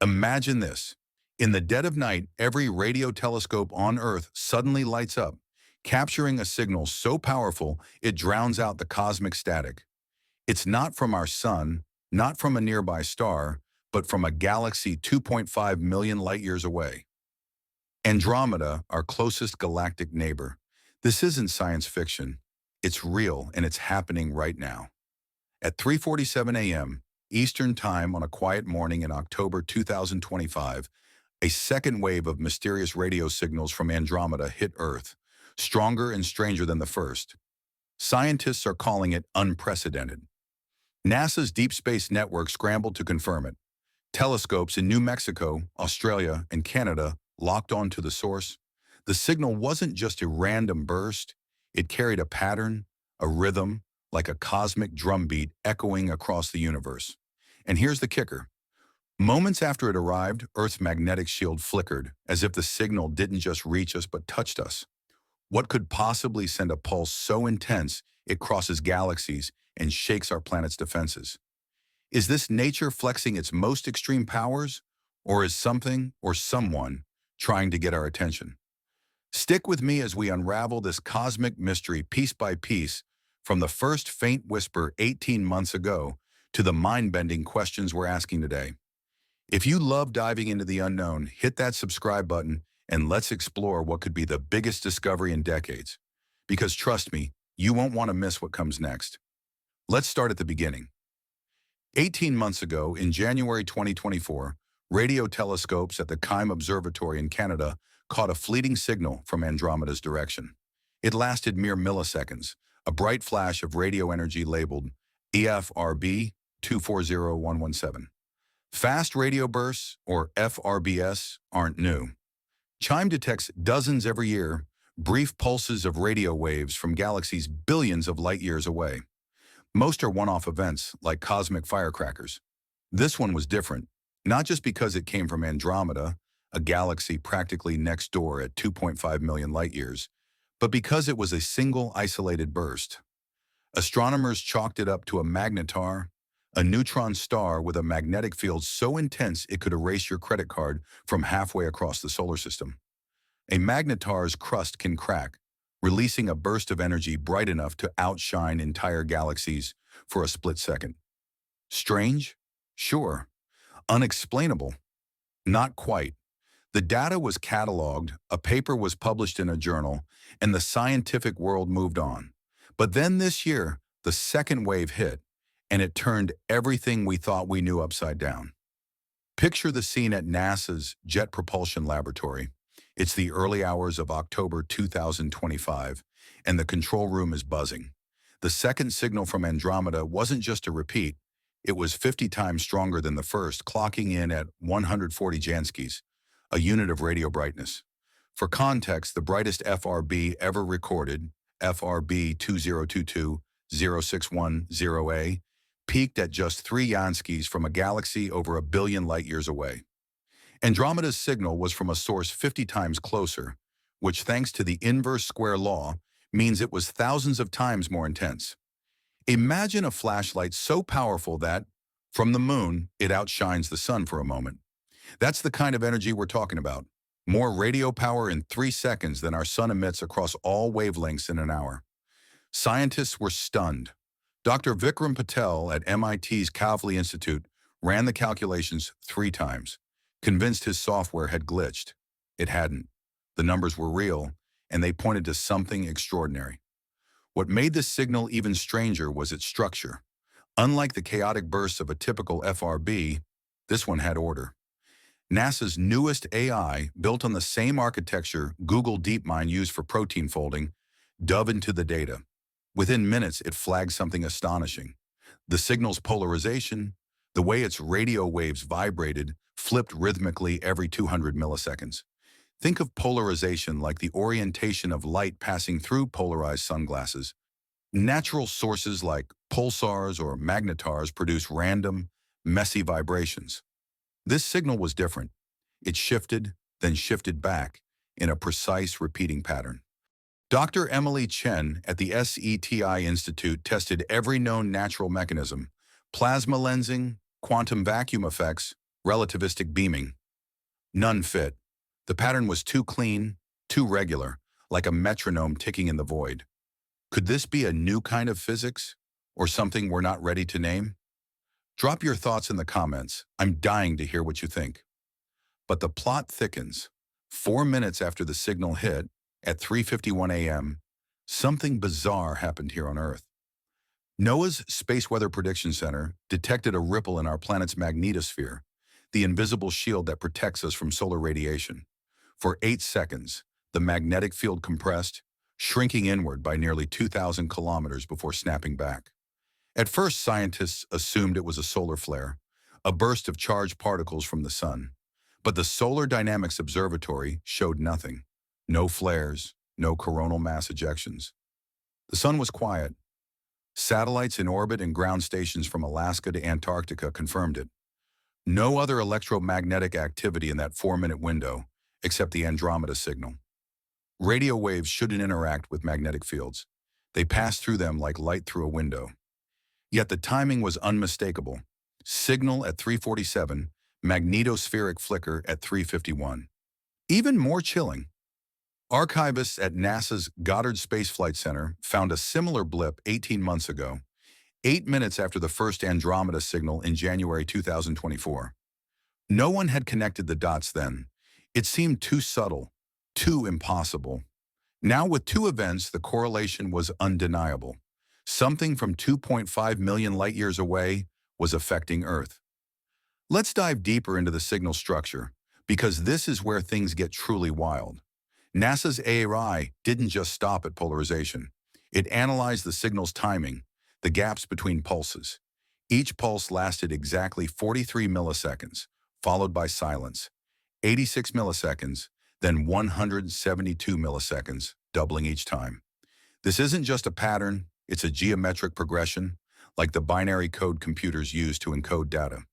Imagine this. In the dead of night, every radio telescope on Earth suddenly lights up, capturing a signal so powerful it drowns out the cosmic static. It's not from our sun, not from a nearby star, but from a galaxy 2.5 million light-years away. Andromeda, our closest galactic neighbor. This isn't science fiction. It's real, and it's happening right now. At 3:47 a.m. Eastern Time on a quiet morning in October 2025, a second wave of mysterious radio signals from Andromeda hit Earth, stronger and stranger than the first. Scientists are calling it unprecedented. NASA's Deep Space Network scrambled to confirm it. Telescopes in New Mexico, Australia, and Canada locked onto the source. The signal wasn't just a random burst. It carried a pattern, a rhythm, like a cosmic drumbeat echoing across the universe. And here's the kicker. Moments after it arrived, Earth's magnetic shield flickered, as if the signal didn't just reach us but touched us. What could possibly send a pulse so intense it crosses galaxies and shakes our planet's defenses? Is this nature flexing its most extreme powers, or is something or someone trying to get our attention? Stick with me as we unravel this cosmic mystery piece by piece, from the first faint whisper 18 months ago to the mind-bending questions we're asking today. If you love diving into the unknown, hit that subscribe button and let's explore what could be the biggest discovery in decades. Because trust me, you won't want to miss what comes next. Let's start at the beginning. 18 months ago, in January 2024, radio telescopes at the Keim Observatory in Canada caught a fleeting signal from Andromeda's direction. It lasted mere milliseconds, a bright flash of radio energy labeled EFRB 240117. Fast radio bursts, or FRBS, aren't new. CHIME detects dozens every year, brief pulses of radio waves from galaxies billions of light-years away. Most are one-off events, like cosmic firecrackers. This one was different, not just because it came from Andromeda, a galaxy practically next door at 2.5 million light-years, but because it was a single isolated burst. Astronomers chalked it up to a magnetar, a neutron star with a magnetic field so intense it could erase your credit card from halfway across the solar system. A magnetar's crust can crack, releasing a burst of energy bright enough to outshine entire galaxies for a split second. Strange? Sure. Unexplainable? Not quite. The data was cataloged, a paper was published in a journal, and the scientific world moved on. But then this year, the second wave hit, and it turned everything we thought we knew upside down. Picture the scene at NASA's Jet Propulsion Laboratory. It's the early hours of October 2025, and the control room is buzzing. The second signal from Andromeda wasn't just a repeat, it was 50 times stronger than the first, clocking in at 140 Janskys, a unit of radio brightness. For context, the brightest FRB ever recorded, FRB 2022-0610A, peaked at just 3 Janskys from a galaxy over a billion light-years away. Andromeda's signal was from a source 50 times closer, which, thanks to the inverse square law, means it was thousands of times more intense. Imagine a flashlight so powerful that, from the moon, it outshines the sun for a moment. That's the kind of energy we're talking about. More radio power in 3 seconds than our sun emits across all wavelengths in an hour. Scientists were stunned. Dr. Vikram Patel at MIT's Kavli Institute ran the calculations 3 times, convinced his software had glitched. It hadn't. The numbers were real, and they pointed to something extraordinary. What made this signal even stranger was its structure. Unlike the chaotic bursts of a typical FRB, this one had order. NASA's newest AI, built on the same architecture Google DeepMind used for protein folding, dove into the data. Within minutes, it flagged something astonishing. The signal's polarization, the way its radio waves vibrated, flipped rhythmically every 200 milliseconds. Think of polarization like the orientation of light passing through polarized sunglasses. Natural sources like pulsars or magnetars produce random, messy vibrations. This signal was different. It shifted, then shifted back, in a precise repeating pattern. Dr. Emily Chen at the SETI Institute tested every known natural mechanism: plasma lensing, quantum vacuum effects, Relativistic beaming. None fit. The pattern was too clean, too regular, like a metronome ticking in the void. Could this be a new kind of physics? Or something we're not ready to name? Drop your thoughts in the comments. I'm dying to hear what you think. But the plot thickens. 4 minutes after the signal hit, at 3:51 a.m., something bizarre happened here on Earth. NOAA's Space Weather Prediction Center detected a ripple in our planet's magnetosphere, the invisible shield that protects us from solar radiation. For 8 seconds, the magnetic field compressed, shrinking inward by nearly 2,000 kilometers before snapping back. At first, scientists assumed it was a solar flare, a burst of charged particles from the sun. But the Solar Dynamics Observatory showed nothing. No flares, no coronal mass ejections. The sun was quiet. Satellites in orbit and ground stations from Alaska to Antarctica confirmed it. No other electromagnetic activity in that 4-minute window, except the Andromeda signal. Radio waves shouldn't interact with magnetic fields. They pass through them like light through a window. Yet the timing was unmistakable. Signal at 3:47, magnetospheric flicker at 3:51. Even more chilling, archivists at NASA's Goddard Space Flight Center found a similar blip 18 months ago, 8 minutes after the first Andromeda signal in January 2024. No one had connected the dots then. It seemed too subtle, too impossible. Now with two events, the correlation was undeniable. Something from 2.5 million light-years away was affecting Earth. Let's dive deeper into the signal structure, because this is where things get truly wild. NASA's ARI didn't just stop at polarization. It analyzed the signal's timing, the gaps between pulses. Each pulse lasted exactly 43 milliseconds, followed by silence. 86 milliseconds, then 172 milliseconds, doubling each time. This isn't just a pattern, it's a geometric progression, like the binary code computers use to encode data.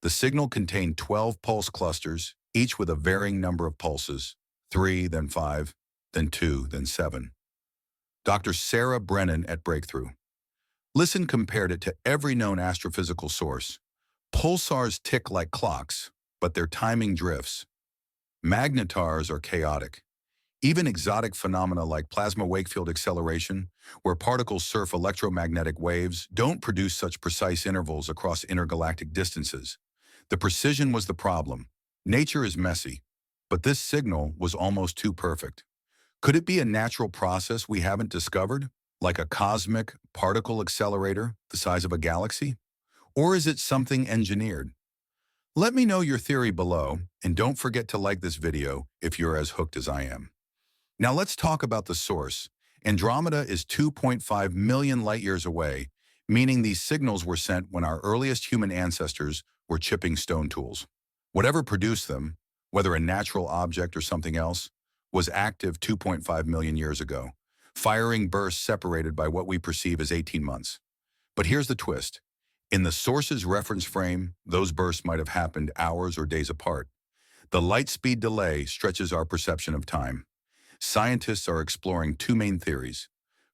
The signal contained 12 pulse clusters, each with a varying number of pulses, 3, then 5, then 2, then 7. Dr. Sarah Brennan at Breakthrough. Listen compared it to every known astrophysical source. Pulsars tick like clocks, but their timing drifts. Magnetars are chaotic. Even exotic phenomena like plasma wake-field acceleration, where particles surf electromagnetic waves, don't produce such precise intervals across intergalactic distances. The precision was the problem. Nature is messy, but this signal was almost too perfect. Could it be a natural process we haven't discovered, like a cosmic particle accelerator the size of a galaxy? Or is it something engineered? Let me know your theory below, and don't forget to like this video if you're as hooked as I am. Now let's talk about the source. Andromeda is 2.5 million light-years away, meaning these signals were sent when our earliest human ancestors were chipping stone tools. Whatever produced them, whether a natural object or something else, was active 2.5 million years ago, firing bursts separated by what we perceive as 18 months. But here's the twist. In the source's reference frame, those bursts might have happened hours or days apart. The light speed delay stretches our perception of time. Scientists are exploring two main theories.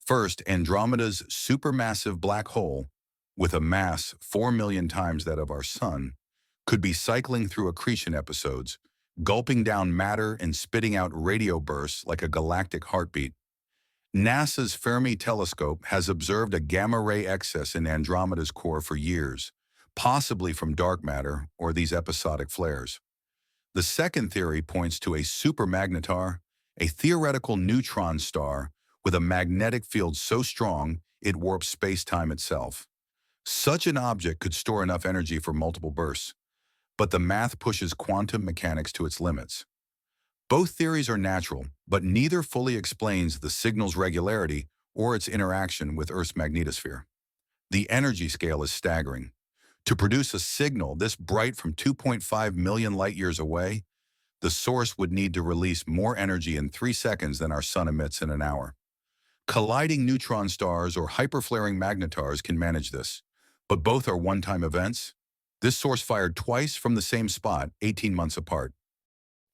First, Andromeda's supermassive black hole, with a mass 4 million times that of our Sun, could be cycling through accretion episodes, gulping down matter and spitting out radio bursts like a galactic heartbeat. NASA's Fermi telescope has observed a gamma-ray excess in Andromeda's core for years, possibly from dark matter or these episodic flares. The second theory points to a supermagnetar, a theoretical neutron star with a magnetic field so strong it warps space-time itself. Such an object could store enough energy for multiple bursts, but the math pushes quantum mechanics to its limits. Both theories are natural, but neither fully explains the signal's regularity or its interaction with Earth's magnetosphere. The energy scale is staggering. To produce a signal this bright from 2.5 million light-years away, the source would need to release more energy in 3 seconds than our Sun emits in an hour. Colliding neutron stars or hyperflaring magnetars can manage this, but both are one-time events. This source fired twice from the same spot, 18 months apart.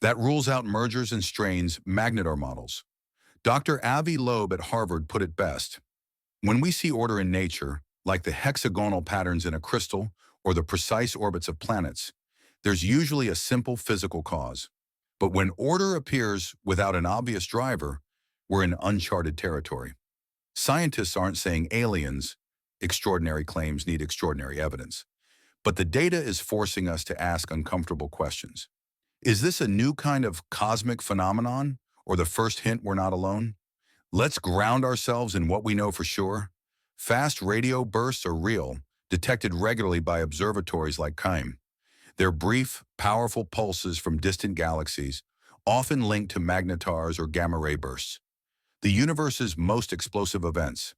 That rules out mergers and strains magnetar models. Dr. Avi Loeb at Harvard put it best. When we see order in nature, like the hexagonal patterns in a crystal or the precise orbits of planets, there's usually a simple physical cause. But when order appears without an obvious driver, we're in uncharted territory. Scientists aren't saying aliens. Extraordinary claims need extraordinary evidence. But the data is forcing us to ask uncomfortable questions. Is this a new kind of cosmic phenomenon, or the first hint we're not alone? Let's ground ourselves in what we know for sure. Fast radio bursts are real, detected regularly by observatories like KEIM. They're brief, powerful pulses from distant galaxies, often linked to magnetars or gamma-ray bursts, the universe's most explosive events.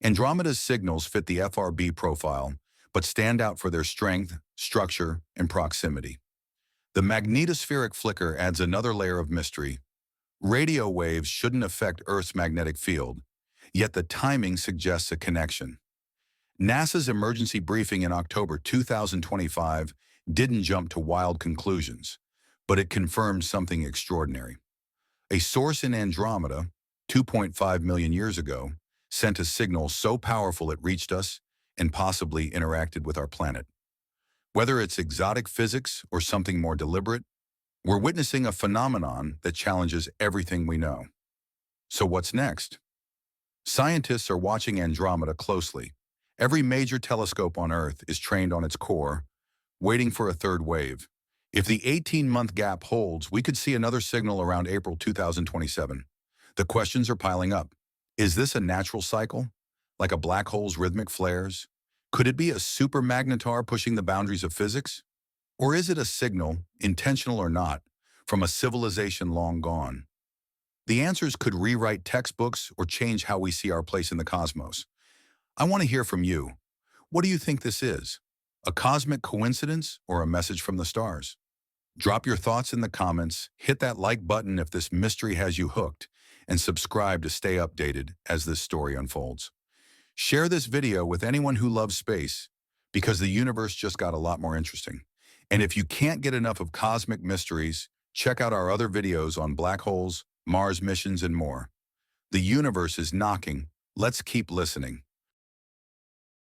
Andromeda's signals fit the FRB profile, but stand out for their strength, structure, and proximity. The magnetospheric flicker adds another layer of mystery. Radio waves shouldn't affect Earth's magnetic field, yet the timing suggests a connection. NASA's emergency briefing in October 2025 didn't jump to wild conclusions, but it confirmed something extraordinary. A source in Andromeda, 2.5 million years ago, sent a signal so powerful it reached us and possibly interacted with our planet. Whether it's exotic physics or something more deliberate, we're witnessing a phenomenon that challenges everything we know. So what's next? Scientists are watching Andromeda closely. Every major telescope on Earth is trained on its core, waiting for a third wave. If the 18-month gap holds, we could see another signal around April 2027. The questions are piling up. Is this a natural cycle, like a black hole's rhythmic flares? Could it be a supermagnetar pushing the boundaries of physics? Or is it a signal, intentional or not, from a civilization long gone? The answers could rewrite textbooks or change how we see our place in the cosmos. I want to hear from you. What do you think this is? A cosmic coincidence or a message from the stars? Drop your thoughts in the comments, hit that like button if this mystery has you hooked, and subscribe to stay updated as this story unfolds. Share this video with anyone who loves space, because the universe just got a lot more interesting. And if you can't get enough of cosmic mysteries, check out our other videos on black holes, Mars missions, and more. The universe is knocking. Let's keep listening.